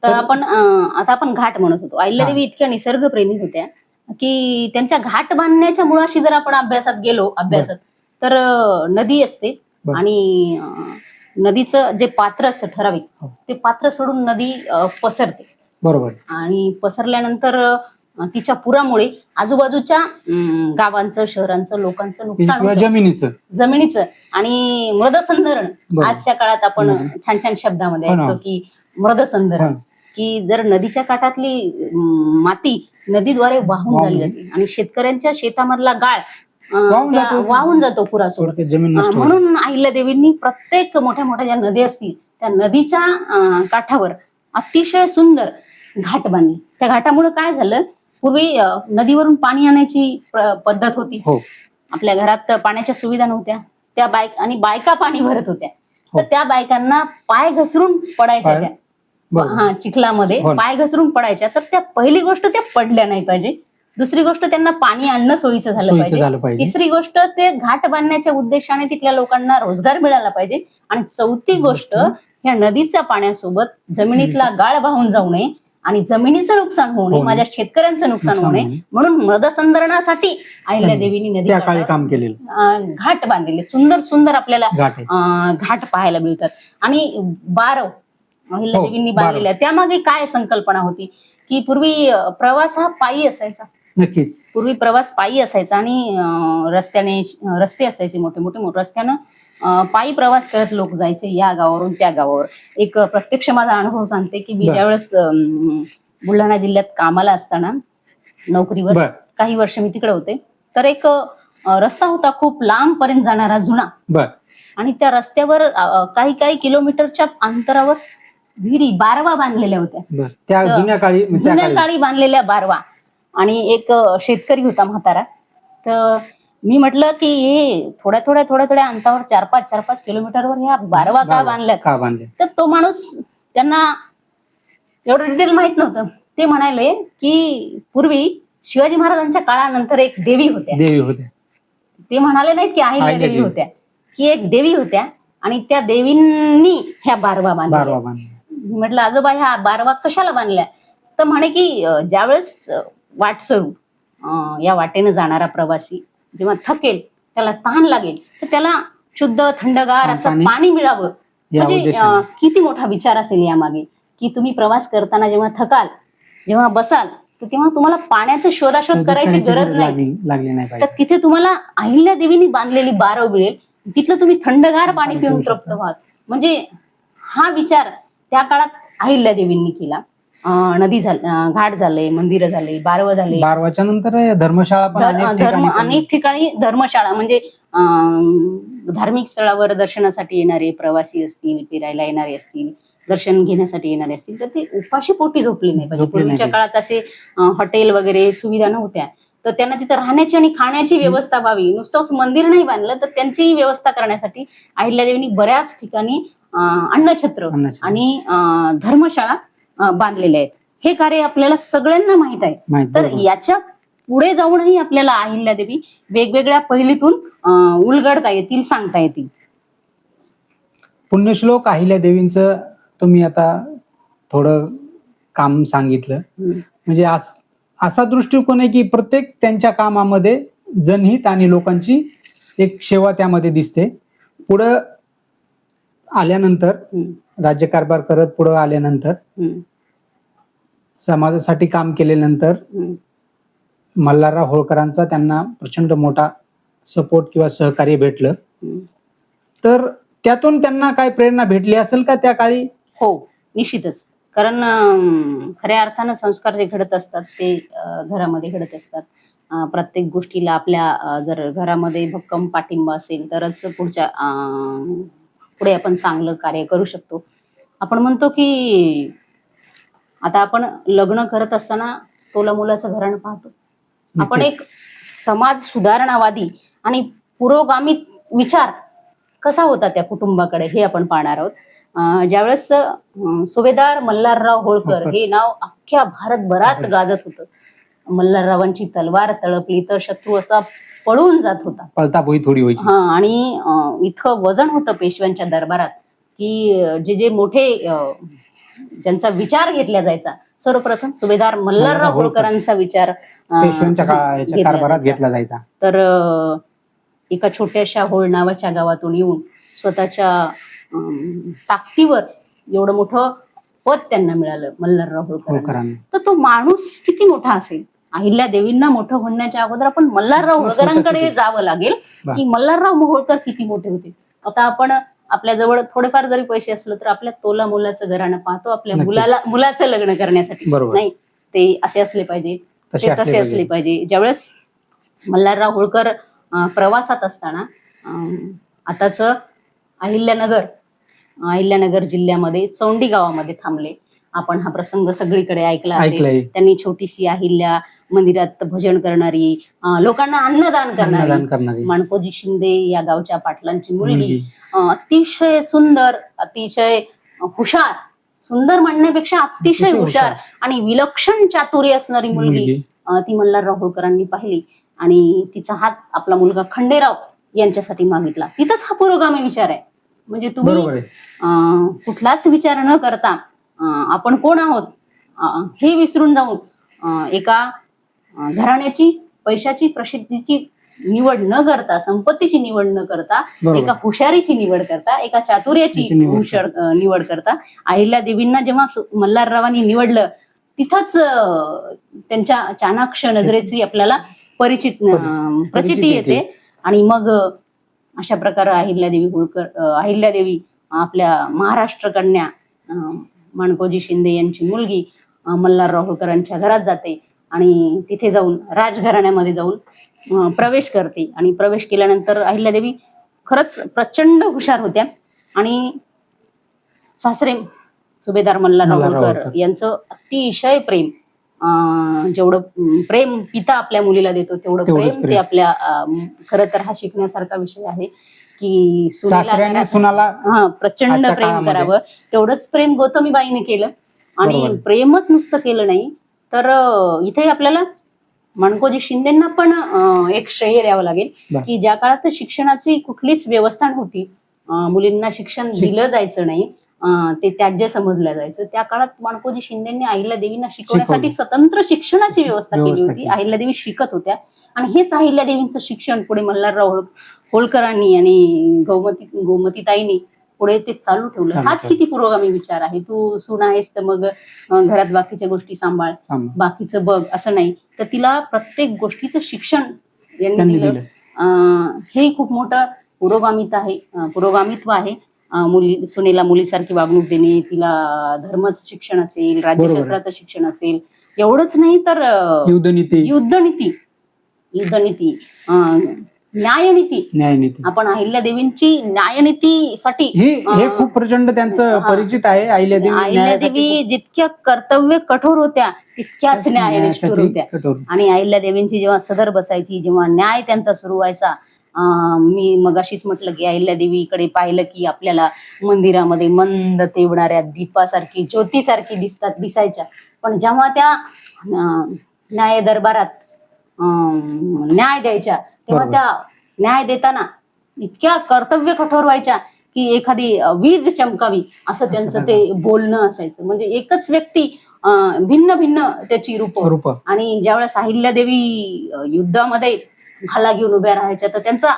तर आपण घाट म्हणत होतो. अहिल्यादेवी इतक्या निसर्गप्रेमी होत्या की त्यांच्या घाट बांधण्याच्या मुळाशी जर आपण अभ्यासात तर नदी असते आणि नदीचं जे पात्र असतं ठराविक, ते पात्र सोडून नदी पसरते. बरोबर. आणि पसरल्यानंतर तिच्या पुरामुळे आजूबाजूच्या गावांचं, शहरांचं, लोकांचं नुकसान होतं, जमिनीचं आणि मृदसंधरण. आजच्या काळात आपण छान छान शब्दामध्ये ऐकतो की मृदसंधरण, की जर नदीच्या काठातली माती नदीद्वारे वाहून झाली जाते आणि शेतकऱ्यांच्या शेतामधला गाळ वाहून जातो पुरासोबत. म्हणून अहिल्यादेवींनी प्रत्येक मोठ्या मोठ्या ज्या नद्या असतील त्या नदीच्या काठावर अतिशय सुंदर घाट बांधले. त्या घाटामुळे काय झालं, पूर्वी नदीवरून पाणी आणायची पद्धत होती, आपल्या घरात पाण्याच्या सुविधा नव्हत्या, त्या बायका पाणी भरत होत्या, तर त्या बायकांना पाय घसरून पडायच्या, त्या चिखलामध्ये पाय घसरून पडायच्या. तर त्या पहिली गोष्ट त्या पडल्या नाही पाहिजे, दुसरी गोष्ट त्यांना पाणी आणणं सोयीचं झालं पाहिजे, तिसरी गोष्ट ते घाट बांधण्याच्या उद्देशाने तिथल्या लोकांना रोजगार मिळाला पाहिजे, आणि चौथी गोष्ट ह्या नदीच्या पाण्यासोबत जमिनीतला गाळ वाहून जाऊ नये आणि जमिनीचं नुकसान होऊ नये, माझ्या शेतकऱ्यांचं नुकसान होऊ नये, म्हणून मृदसंधरणासाठी अहिल्यादेवींनी नदी काम केलेलं घाट बांधलेले. सुंदर सुंदर आपल्याला घाट पाहायला मिळतात. आणि बारव अहिल्यादेवींनी बांधलेल्या त्यामागे काय संकल्पना होती की पूर्वी प्रवास हा पायी असायचा. नक्कीच पूर्वी प्रवास पायी असायचा आणि रस्ते असायचे मोठे मोठे, रस्त्यानं पायी प्रवास करत लोक जायचे या गावावरून त्या गावावर. एक प्रत्यक्ष माझा अनुभव सांगते की मी ज्यावेळेस बुलढाणा जिल्ह्यात कामाला असताना नोकरीवर काही वर्ष मी तिकडे होते, तर एक रस्ता होता खूप लांब पर्यंत जाणारा जुना, आणि त्या रस्त्यावर काही किलोमीटरच्या अंतरावर विहिरी, बारवा बांधलेल्या होत्या, त्या जुन्या काळी बांधलेल्या बारवा. आणि एक शेतकरी होता म्हातारा, तर मी म्हटलं की हे थोड्या अंतरावर 4-5 किलोमीटरवर ह्या बारवा का बांधल्या. तर तो माणूस, त्यांना एवढं डिटेल माहित नव्हतं, ते म्हणाले की पूर्वी शिवाजी महाराजांच्या काळानंतर एक देवी होत्या. ते म्हणाले नाहीत की अहिल्यादेवी होत्या, की एक देवी होत्या आणि त्या देवींनी ह्या बारवा बांधल्या. म्हटलं आजोबा ह्या बारवा कशाला बांधल्या, तर म्हणे की ज्यावेळेस वाटसरू या वाटेनं जाणारा प्रवासी जेव्हा थकेल, त्याला तहान लागेल, तर त्याला शुद्ध थंडगार असं पाणी मिळावं. म्हणजे किती मोठा विचार असेल यामागे, की तुम्ही प्रवास करताना जेव्हा थकाल, जेव्हा बसाल, तर तेव्हा तुम्हाला पाण्याचा शोधाशोध करायची गरज नाही, तर तिथे तुम्हाला अहिल्यादेवींनी बांधलेली बारव मिळेल, तिथलं तुम्ही थंडगार पाणी पिऊन तृप्त व्हाल. म्हणजे हा विचार त्या काळात अहिल्यादेवींनी केला. नदी घाट झाले, मंदिरं झाले, बारव झाले, बारवाच्या नंतर धर्मशाळा, अनेक ठिकाणी धर्मशाळा, म्हणजे धार्मिक स्थळावर दर्शनासाठी येणारे प्रवासी असतील, फिरायला येणारे असतील, दर्शन घेण्यासाठी येणारे असतील, तर ते उपाशी पोटी झोपले नाही पाहिजे. पूर्वीच्या काळात असे हॉटेल वगैरे सुविधा नव्हत्या, तर त्यांना तिथं राहण्याची आणि खाण्याची व्यवस्था व्हावी. नुसतंच मंदिर नाही बांधलं, तर त्यांची व्यवस्था करण्यासाठी अहिल्यादेवींनी बऱ्याच ठिकाणी अन्नछत्र आणि धर्मशाळा बांधलेले आहेत. हे कार्य आपल्याला सगळ्यांना माहित आहे. तर याच्या पुढे जाऊनही आपल्याला अहिल्यादेवी वेगवेगळ्या पहिलीतून उलगडता येतील, सांगता येतील. पुण्यश्लोक अहिल्यादेवींचं तुम्ही आता थोडं काम सांगितलं, म्हणजे असा दृष्टिकोन आहे की प्रत्येक त्यांच्या कामामध्ये जनहित आणि लोकांची एक सेवा त्यामध्ये दिसते. पुढं आल्यानंतर राज्यकारभार करत पुढे आल्यानंतर समाजासाठी काम केल्यानंतर मल्हारराव होळकरांचा त्यांना प्रचंड मोठा सपोर्ट किंवा सहकार्य भेटलं. तर त्यातून त्यांना काय प्रेरणा भेटली असेल का त्या काळी? हो, निश्चितच. कारण खऱ्या अर्थानं संस्कार जे घडत असतात ते घरामध्ये घडत असतात. प्रत्येक गोष्टीला आपल्या जर घरामध्ये भक्कम पाठिंबा असेल तरच पुढे आपण चांगलं कार्य करू शकतो. आपण म्हणतो की आता आपण लग्न करत असताना तोला मुलाचं घराणं पाहतो. आपण एक समाज सुधारणावादी आणि पुरोगामी विचार कसा होता त्या कुटुंबाकडे हे आपण पाहणार आहोत. ज्यावेळेस सुभेदार मल्हारराव होळकर हे नाव अख्ख्या भारतभरात गाजत होतं. मल्हाररावांची तलवार तळपली तर शत्रू असा पळून जात होता, पळता भुई थोडी व्हायची. आणि इतकं वजन होतं पेशव्यांच्या दरबारात की जे मोठे ज्यांचा विचार घेतला जायचा, सर्वप्रथम सुभेदार मल्हारराव होळकरांचा विचार पेशव्यांच्या कारभारात घेतला जायचा. तर एका छोट्याशा होळ नावाच्या गावातून येऊन स्वतःच्या ताकदीवर एवढं मोठं पद त्यांना मिळालं मल्हारराव होळकरांना. तर तो माणूस किती मोठा असेल. अहिल्या देवींना मोठं होण्याच्या अगोदर आपण मल्हारराव होळकरांकडे जावं लागेल की मल्हारराव होळकर किती मोठे होते. आता आपण आपल्या जवळ थोडेफार जरी पैसे असलं तर आपल्या तोला मुलाचं घराणं पाहतो आपल्या मुलाचं लग्न करण्यासाठी. नाही, ते असे असले पाहिजे, ते तसे असले पाहिजे. ज्यावेळेस मल्हारराव होळकर प्रवासात असताना आताच अहिल्यानगर जिल्ह्यामध्ये चौंडी गावामध्ये थांबले. आपण हा प्रसंग सगळीकडे ऐकला असेल. त्यांनी छोटीशी अहिल्या मंदिरात भजन करणारी, लोकांना अन्नदान करणारी माणकोजी शिंदे या गावच्या पाटलांची मुलगी, अतिशय सुंदर, अतिशय हुशार, सुंदर म्हणण्यापेक्षा अतिशय हुशार आणि विलक्षण चातुर्य असणारी मुलगी ती मल्हारराव होळकरांनी पाहिली आणि तिचा हात आपला मुलगा खंडेराव यांच्यासाठी मागितला. तिथंच हा पुरोगामी विचार आहे. म्हणजे तुम्ही कुठलाच विचार न करता आपण कोण आहोत हे विसरून जाऊन एका घराण्याची, पैशाची, प्रसिद्धीची निवड न करता, संपत्तीची निवड न करता, एका हुशारीची निवड करता, एका चातुर्याची निवड करता अहिल्या देवींना जेव्हा मल्हाररावांनी निवडलं तिथंच त्यांच्या चाणाक्ष नजरेची आपल्याला प्रचिती येते. आणि मग अशा प्रकारे अहिल्यादेवी आपल्या महाराष्ट्र कन्या माणकोजी शिंदे यांची मुलगी मल्हारराव होळकरांच्या घरात जाते आणि तिथे जाऊन राजघराण्यामध्ये जाऊन प्रवेश करते. आणि प्रवेश केल्यानंतर अहिल्यादेवी खरंच प्रचंड हुशार होत्या आणि सासरे सुभेदार मल्हारराव होळकर यांचं अतिशय प्रेम, जेवढं प्रेम पिता आपल्या मुलीला देतो तेवढं प्रेम ते आपल्या, खरं तर हा शिकण्यासारखा विषय आहे की सुनाला प्रचंड प्रेम करावं. तेवढंच प्रेम गौतमीबाईने केलं. आणि प्रेमच नुसतं केलं नाही तर इथे आपल्याला माणकोजी शिंदेना पण एक श्रेय द्यावं लागेल की ज्या काळात शिक्षणाची कुठलीच व्यवस्था नव्हती, मुलींना शिक्षण दिलं जायचं नाही, ते त्याज्य समजलं जायचं, त्या काळात माणकोजी शिंदेनी अहिल्यादेवींना शिकवण्यासाठी स्वतंत्र शिक्षणाची व्यवस्था केली होती. अहिल्यादेवी शिकत होत्या आणि हेच अहिल्यादेवींचं शिक्षण पुढे मल्हारराव होळकरांनी आणि गोमतीताईंनी पुढे ते चालू ठेवलं. हाच किती पुरोगामी विचार आहे. तू सून आहेस तर मग घरात बाकीच्या गोष्टी सांभाळ, बाकीचं बघ असं नाही, तर तिला प्रत्येक गोष्टीचं शिक्षण यांनी दिलं. हे खूप मोठं पुरोगामित्व आहे. सुनेला मुलीसारखी वागणूक देणे, तिला धर्मच शिक्षण असेल, राज्यशास्त्राचं शिक्षण असेल, एवढंच नाही तर युद्धनीती, न्यायनीती. आपण अहिल्यादेवींची न्यायनीतीसाठी हे खूप प्रचंड त्यांचं परिचित आहे. अहिल्यादेवी जितक्या कर्तव्य कठोर होत्या तितक्याच न्यायनिष्ठुर होत्या. आणि अहिल्यादेवींची जेव्हा सदर बसायची, जेव्हा न्याय त्यांचा सुरू व्हायचा, मी मगाशीच म्हटलं की अहिल्यादेवीकडे पाहिलं की आपल्याला मंदिरामध्ये मंद तेवणाऱ्या दीपासारखी, ज्योतीसारखी दिसायच्या. पण जेव्हा त्या न्याय दरबारात न्याय द्यायच्या तेव्हा त्या न्याय देताना इतक्या कर्तव्य कठोर व्हायच्या की एखादी वीज चमकावी असं त्यांचं ते बोलणं असायचं. म्हणजे एकच व्यक्ती भिन्न भिन्न त्याची रूप. आणि ज्यावेळेस अहिल्यादेवी युद्धामध्ये भाला घेऊन उभ्या राहायच्या तर त्यांचा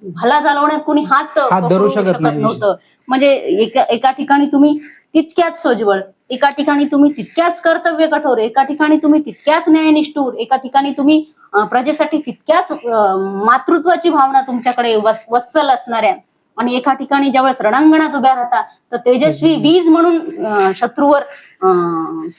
भाला चालवण्यात कोणी हात धरू शकत नव्हतं. म्हणजे एका ठिकाणी तुम्ही तितक्याच सोज्वळ, एका ठिकाणी तुम्ही तितक्याच कर्तव्य कठोर, एका ठिकाणी तुम्ही तितक्याच न्यायनिष्ठुर, एका ठिकाणी तुम्ही प्रजेसाठी तितक्याच मातृत्वाची भावना तुमच्याकडे वत्सल असणाऱ्या, आणि एका ठिकाणी ज्यावेळेस रणांगणात उभ्या राहता तर तेजस्वी वीज म्हणून शत्रूवर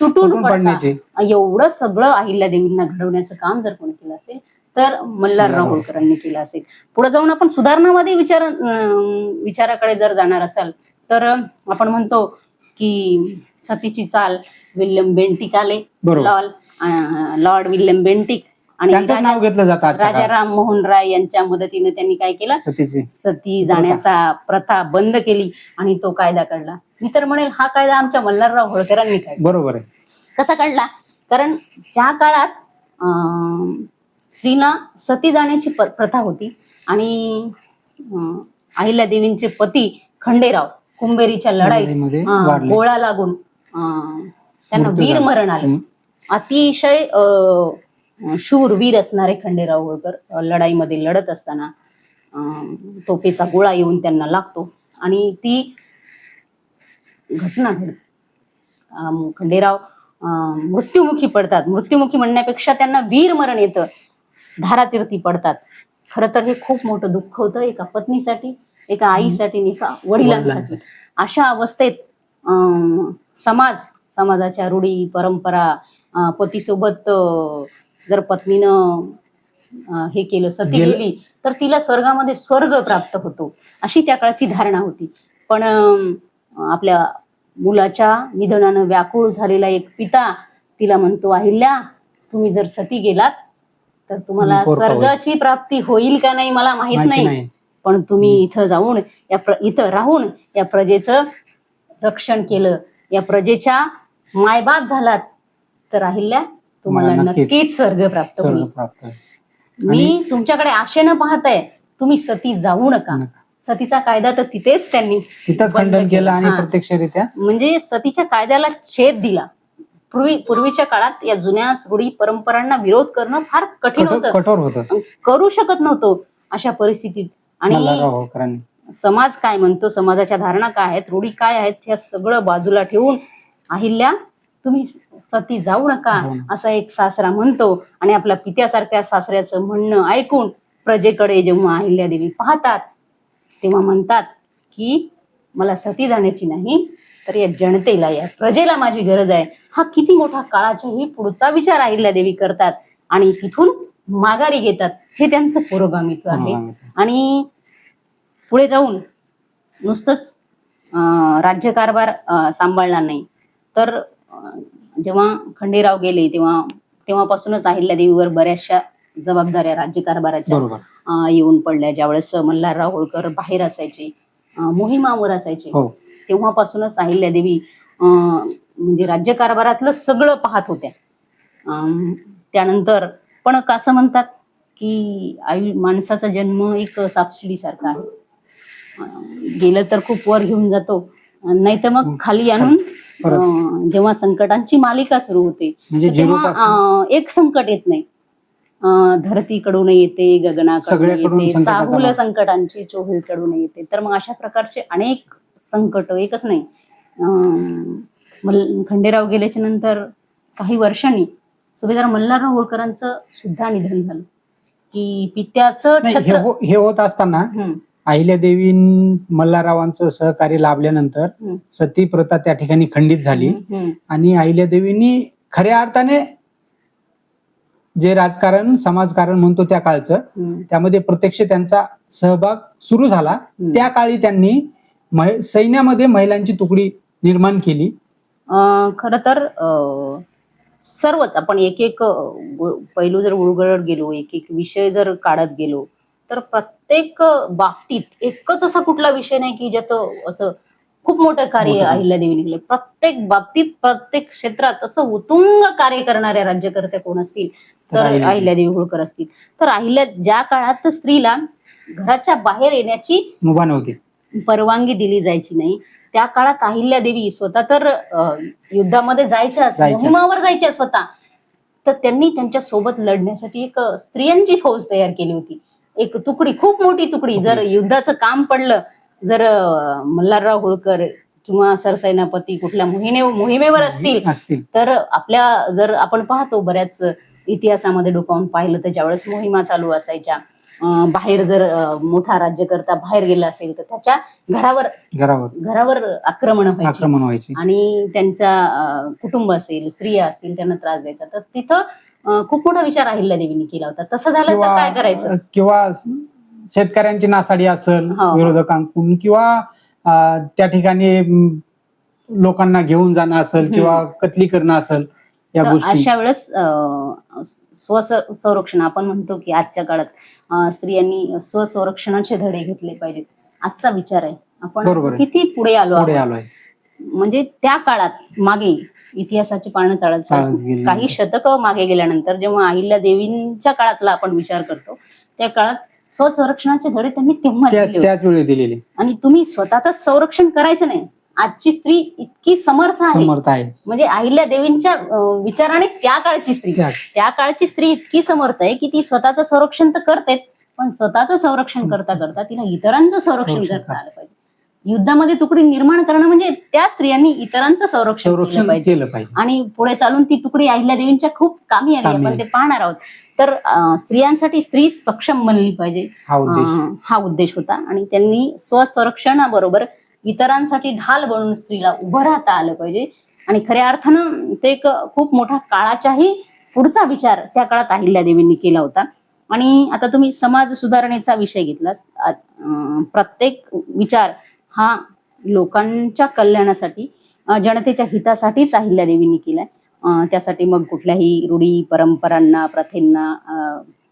तुटून पडण्याचे, एवढं सगळं अहिल्यादेवींना घडवण्याचं काम जर कोणी केलं असेल तर मल्हारराव होळकरांनी केलं असेल. पुढे जाऊन आपण सुधारणावादी विचाराकडे जर जाणार असाल तर आपण म्हणतो की सतीची चाल विल्यम बेंटिक आले, लॉर्ड विल्यम बेंटिक आणि त्यांचं नाव घेतलं जातं आजच्या राजा काळात. राममोहन राय यांच्या मदतीने त्यांनी काय केलं, सतीची सती जाण्याचा प्रथा बंद केली आणि तो कायदा काढला. मी तर म्हणेल हा कायदा आमच्या मल्हारराव होळकरांनी काढला. बरोबर आहे. कसा काढला, कारण ज्या काळात स्त्रीला सती जाण्याची प्रथा होती आणि अहिल्यादेवींचे पती खंडेराव कुंभेरीच्या लढाईत गोळा लागून त्यांना वीर मरण आले. अतिशय शूरवीर असणारे खंडेराव होळकर लढाईमध्ये लढत असताना तोफेचा गोळा येऊन त्यांना लागतो आणि ती घटना घडते. खंडेराव मृत्युमुखी पडतात. मृत्युमुखी म्हणण्यापेक्षा त्यांना वीर मरण येतं, धारातीर्थी पडतात. खरं तर हे खूप मोठं दुःख होतं एका पत्नीसाठी, एका आईसाठी आणि एका वडिलांसाठी. अशा अवस्थेत समाजाच्या रूढी परंपरा, पतीसोबत जर पत्नीनं हे केलं, सती गेली तर तिला स्वर्गामध्ये स्वर्ग प्राप्त होतो, अशी त्या काळची धारणा होती. पण आपल्या मुलाच्या निधनानं व्याकुळ झालेला एक पिता तिला म्हणतो, अहिल्या तुम्ही जर सती गेलात तर तुम्हाला स्वर्गाची प्राप्ती होईल का नाही मला माहित नाही, पण तुम्ही इथं जाऊन इथं राहून या प्रजेचं रक्षण केलं, या प्रजेच्या मायबाप झालात तर अहिल्या तुम्हाला नक्कीच स्वर्ग प्राप्त होईल. मी तुमच्याकडे आशेनं पाहताय, तुम्ही सती जाऊ नका. सतीचा कायदा तर तिथेच खंडन केलं आणि प्रत्यक्षरित्या म्हणजे सतीच्या कायद्याला छेद दिला. पूर्वीच्या काळात या जुन्या रूढी परंपरांना विरोध करणं फार कठीण होतं, कठोर होतं, करू शकत नव्हतो अशा परिस्थितीत. आणि समाज काय म्हणतो, समाजाच्या धारणा काय आहेत, रूढी काय आहेत, हे सगळं बाजूला ठेवून अहिल्या तुम्ही सती जाऊ नका असा एक सासरा म्हणतो. आणि आपल्या पित्यासारख्या सासऱ्याचं म्हणणं ऐकून प्रजेकडे जेव्हा अहिल्यादेवी पाहतात तेव्हा म्हणतात की मला सती जाण्याची नाही तर या जनतेला, या प्रजेला माझी गरज आहे. हा किती मोठा काळाच्याही पुढचा विचार अहिल्यादेवी करतात आणि तिथून माघारी घेतात. हे त्यांचं पुरोगामित्व आहे. आणि पुढे जाऊन नुसतंच राज्यकारभार सांभाळणार नाही तर जेव्हा खंडेराव गेले तेव्हापासूनच अहिल्यादेवीवर बऱ्याचशा जबाबदाऱ्या राज्यकारभाराच्या येऊन पडल्या. ज्यावेळेस मल्हारराव होळकर बाहेर असायचे, मोहिमावर असायचे, तेव्हापासूनच अहिल्यादेवी म्हणजे राज्यकारभारातलं सगळं पाहत होत्या. त्यानंतर पण असं म्हणतात की माणसाचा जन्म एक सापशिडी सारखा आहे, गेलं तर खूप वर घेऊन जातो, नाही तर मग खाली आणून जेव्हा संकटांची मालिका सुरू होते तेव्हा एक संकट येत नाही, धरतीकडून येते, गगनाकडून येते, चाहूल संकटांची चोहीकडून येते. तर मग अशा प्रकारचे अनेक संकट, एकच नाही. खंडेराव गेल्याच्या नंतर काही वर्षांनी सुभेदार मल्हारराव होळकरांचं सुद्धा निधन झालं. की पित्याचं हे होत असताना अहिल्यादेवी मल्हाररावांचं सहकार्य लाभल्यानंतर सती प्रथा त्या ठिकाणी खंडित झाली आणि अहिल्यादेवींनी खऱ्या अर्थाने जे राजकारण समाजकारण म्हणतो त्या काळचं, त्यामध्ये प्रत्यक्ष त्यांचा सहभाग सुरू झाला. त्या काळी त्यांनी सैन्यामध्ये महिलांची तुकडी निर्माण केली. खर तर सर्वच आपण एक एक पैलू जर उलगडत गेलो, एक एक विषय जर काढत गेलो तर प्रत्येक बाबतीत एकच असा कुठला विषय नाही की ज्यात असं खूप मोठं कार्य अहिल्यादेवीने केलं. प्रत्येक बाबतीत, प्रत्येक क्षेत्रात असं उत्तुंग कार्य करणाऱ्या राज्यकर्त्या कोण असतील तर अहिल्यादेवी होळकर असतील. तर ज्या काळात स्त्रीला घराच्या बाहेर येण्याची मुभा नव्हती, परवानगी दिली जायची नाही, त्या काळात अहिल्यादेवी स्वतः तर युद्धामध्ये जायच्याच, मोहिमावर जायच्या स्वतः, तर त्यांनी त्यांच्या सोबत लढण्यासाठी एक स्त्रियांची फौज तयार केली होती. एक तुकडी, खूप मोठी तुकडी. जर युद्धाचं काम पडलं, जर मल्हारराव होळकर किंवा सरसेनापती कुठल्या मोहिमेवर असतील तर जर आपण पाहतो बऱ्याच इतिहासामध्ये डोकावून पाहिलं तर ज्यावेळेस मोहिमा चालू असायच्या, बाहेर जर मोठा राज्यकर्ता बाहेर गेला असेल तर त्याच्या घरावर आक्रमण व्हायची आणि त्यांचा कुटुंब असेल, स्त्रिया असतील, त्यांना त्रास द्यायचा. तर तिथं खूप मोठा विचार अहिल्यादेवींनी केला होता. तसं झालं तर काय करायचं, किंवा शेतकऱ्यांची नासाडी असेल विरोधकांकडून, किंवा त्या ठिकाणी लोकांना घेऊन जाणं असेल किंवा कत्ली करणं असेल, या गोष्टी. अशा वेळेस स्वसंरक्षण आपण म्हणतो की आजच्या काळात स्त्रियांनी स्वसंरक्षणाचे धडे घेतले पाहिजेत. आजचा विचार आहे. आपण किती पुढे आलोय. म्हणजे त्या काळात मागे इतिहासाची पानं चालत काही शतक मागे गेल्यानंतर जेव्हा अहिल्या देवींच्या काळातला आपण विचार करतो, त्या काळात स्वसंरक्षणाचे धडे त्यांनी तेव्हा त्याच वेळी दिलेले. आणि तुम्ही स्वतःच संरक्षण करायचं नाही. आजची स्त्री इतकी समर्थ आहे म्हणजे अहिल्या देवींच्या विचाराने त्या काळची स्त्री इतकी समर्थ आहे की ती स्वतःचं संरक्षण तर करतेच, पण स्वतःचं संरक्षण करता करता तिला इतरांचं संरक्षण करता आलं पाहिजे. युद्धामध्ये तुकडी निर्माण करणं म्हणजे त्या स्त्रियांनी इतरांचं संरक्षण केलं पाहिजे. आणि पुढे चालून ती तुकडी अहिल्या देवींच्या खूप कामी आली, आपण ते पाहणार आहोत. तर स्त्रियांसाठी स्त्री सक्षम बनली पाहिजे हा उद्देश होता. आणि त्यांनी स्वसंरक्षणाबरोबर इतरांसाठी ढाल बनून स्त्रीला उभं राहता आलं पाहिजे. आणि खऱ्या अर्थानं ते एक खूप मोठा काळाच्याही पुढचा विचार त्या काळात अहिल्या देवींनी केला होता. आणि आता तुम्ही समाज सुधारणेचा विषय घेतलाच. प्रत्येक विचार हा लोकांच्या कल्याणासाठी, जनतेच्या हितासाठीच अहिल्या देवींनी केलाय. त्यासाठी मग कुठल्याही रूढी परंपरांना, प्रथेंना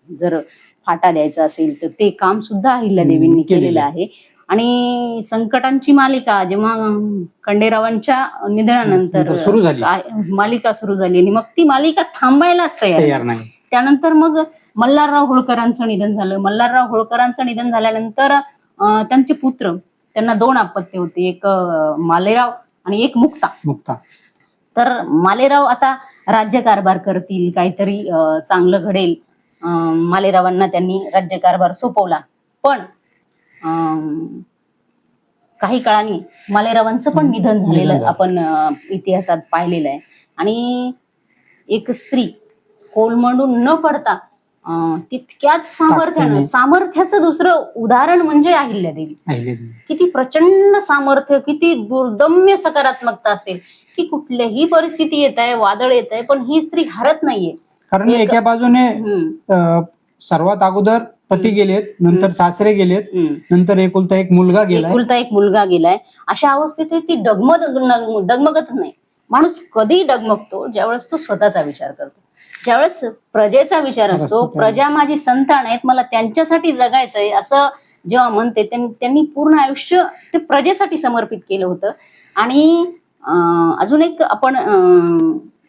जर फाटा द्यायचा असेल तर ते काम सुद्धा अहिल्या देवींनी केलेलं आहे. आणि संकटांची मालिका जेव्हा खंडेरावांच्या निधनानंतर मालिका सुरू झाली आणि मग ती मालिका थांबायलाच तयार नाही. त्यानंतर मग मल्हारराव होळकरांचं निधन झालं. मल्हारराव होळकरांचं निधन झाल्यानंतर त्यांचे पुत्र, त्यांना 2 अपत्य होते, एक मालेराव आणि एक मुक्ता. तर मालेराव आता राज्यकारभार करतील, काहीतरी चांगलं घडेल. मालेरावांना त्यांनी राज्यकारभार सोपवला. पण काही काळाने मालेरावांचं पण निधन झालेलं आपण इतिहासात पाहिलेलं आहे. आणि एक स्त्री कोलमडून न पडता तितक्याच सामर्थ्याचं दुसरं उदाहरण म्हणजे अहिल्यादेवी. किती प्रचंड सामर्थ्य, किती दुर्दम्य सकारात्मकता असेल की कुठल्याही परिस्थिती येत आहे, वादळ येत आहे, पण ही स्त्री हरत नाहीये. कारण एका बाजूने सर्वात अगोदर पती गेलेत, नंतर सासरे गेलेत, नंतर एकुलता एक मुलगा गेलाय. अशा अवस्थेत ती डगमगत नाही. माणूस कधी डगमगतो ज्यावेळेस तो स्वतःचा विचार करतो, ज्यावेळेस प्रजेचा विचार असतो. प्रजा माझी संतान आहेत, मला त्यांच्यासाठी जगायचंय असं जेव्हा म्हणते, त्यांनी पूर्ण आयुष्य ते प्रजेसाठी समर्पित केलं होतं. आणि अजून एक आपण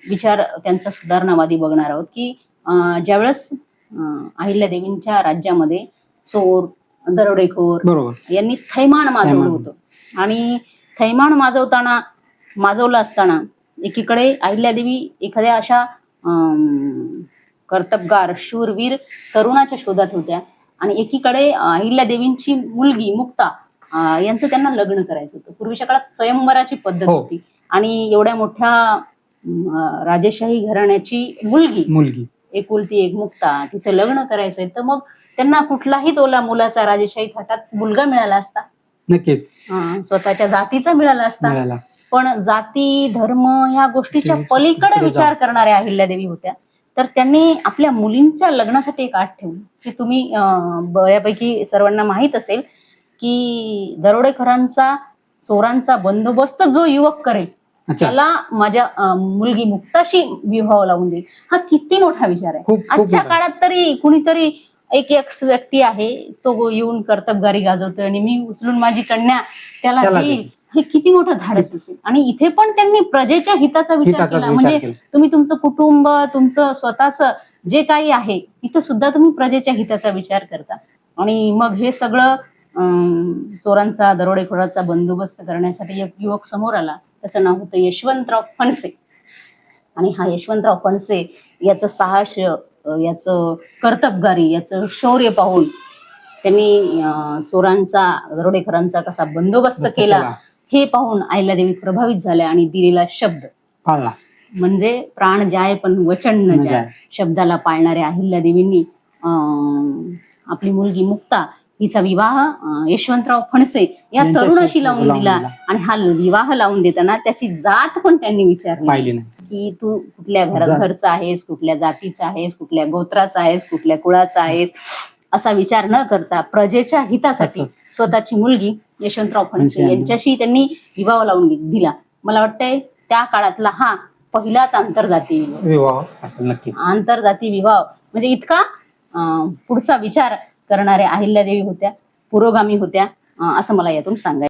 विचार त्यांचा सुधारणावादी बघणार आहोत की ज्यावेळेस अहिल्यादेवींच्या राज्यामध्ये चोर, दरोडेखोर यांनी थैमान माजवलं होतं. आणि थैमान माजवलं असताना एकीकडे अहिल्यादेवी एखाद्या अशा कर्तबगार, शूरवीर तरुणाच्या शोधात होत्या आणि एकीकडे अहिल्यादेवींची मुलगी मुक्ता यांचं त्यांना लग्न करायचं होतं. पूर्वीच्या काळात स्वयंवराची पद्धत होती आणि एवढ्या मोठ्या राजेशाही घराण्याची मुलगी एकुलती एक मुक्ता, तिचं लग्न करायचंय, तर मग त्यांना कुठलाही तोला मुलाचा राजेशाही थाटात मुलगा मिळाला असता, नक्कीच स्वतःच्या जातीचा मिळाला असता. पण जाती, धर्म ह्या गोष्टीच्या पलीकडे विचार करणाऱ्या अहिल्यादेवी होत्या. तर त्यांनी आपल्या मुलींच्या लग्नासाठी एक अट ठेवली की तुम्ही बऱ्यापैकी सर्वांना माहित असेल की दरोडेखोरांचा, चोरांचा बंदोबस्त जो युवक करेल त्याला माझ्या मुलगी मुक्ताशी विवाह लावून देईल. हा किती मोठा विचार आहे. आजच्या काळात तरी कुणीतरी एक व्यक्ती आहे, तो येऊन कर्तबगारी गाजवतोय आणि मी उचलून माझी कन्या त्याला देईल, हे किती मोठं धाडस असेल. आणि इथे पण त्यांनी प्रजेच्या हिताचा विचार केला. म्हणजे तुम्ही तुमचं कुटुंब, तुमचं स्वतःच जे काही आहे, इथं सुद्धा तुम्ही प्रजेच्या हिताचा विचार करता. आणि मग हे सगळं चोरांचा, दरोडेखोराचा बंदोबस्त करण्यासाठी एक युवक समोर आला. त्याचं नाव होतं यशवंतराव फणसे. आणि हा यशवंतराव फणसे याचं साहस, याचं कर्तबगारी, याचं शौर्य पाहून त्यांनी चोरांचा, दरोडेखोरांचा कसा बंदोबस्त केला हे पाहून अहिल्यादेवी प्रभावित झाल्या आणि दिलेला शब्द पाळला. म्हणजे प्राण जाय पण वचन न जाय, शब्दाला पाळणाऱ्या अहिल्यादेवींनी आपली मुलगी मुक्ता हिचा विवाह यशवंतराव फणसे या तरुणाशी लावून दिला. आणि हा विवाह लावून देताना त्याची जात पण त्यांनी विचारली की तू कुठल्या घरचा आहेस, कुठल्या जातीचा आहेस, कुठल्या गोत्राचा आहेस, कुठल्या कुळाचा आहेस, असा विचार न करता प्रजेच्या हितासाठी स्वतःची मुलगी यशवंतराव फणसे यांच्याशी त्यांनी विवाह लावून दिला. मला वाटतंय त्या काळातला हा पहिलाच आंतरजातीय विवाह असेल. नक्की आंतरजातीय विवाह म्हणजे इतका पुढचा विचार करणाऱ्या अहिल्यादेवी होत्या, पुरोगामी होत्या, असं मला यातून सांगायचं.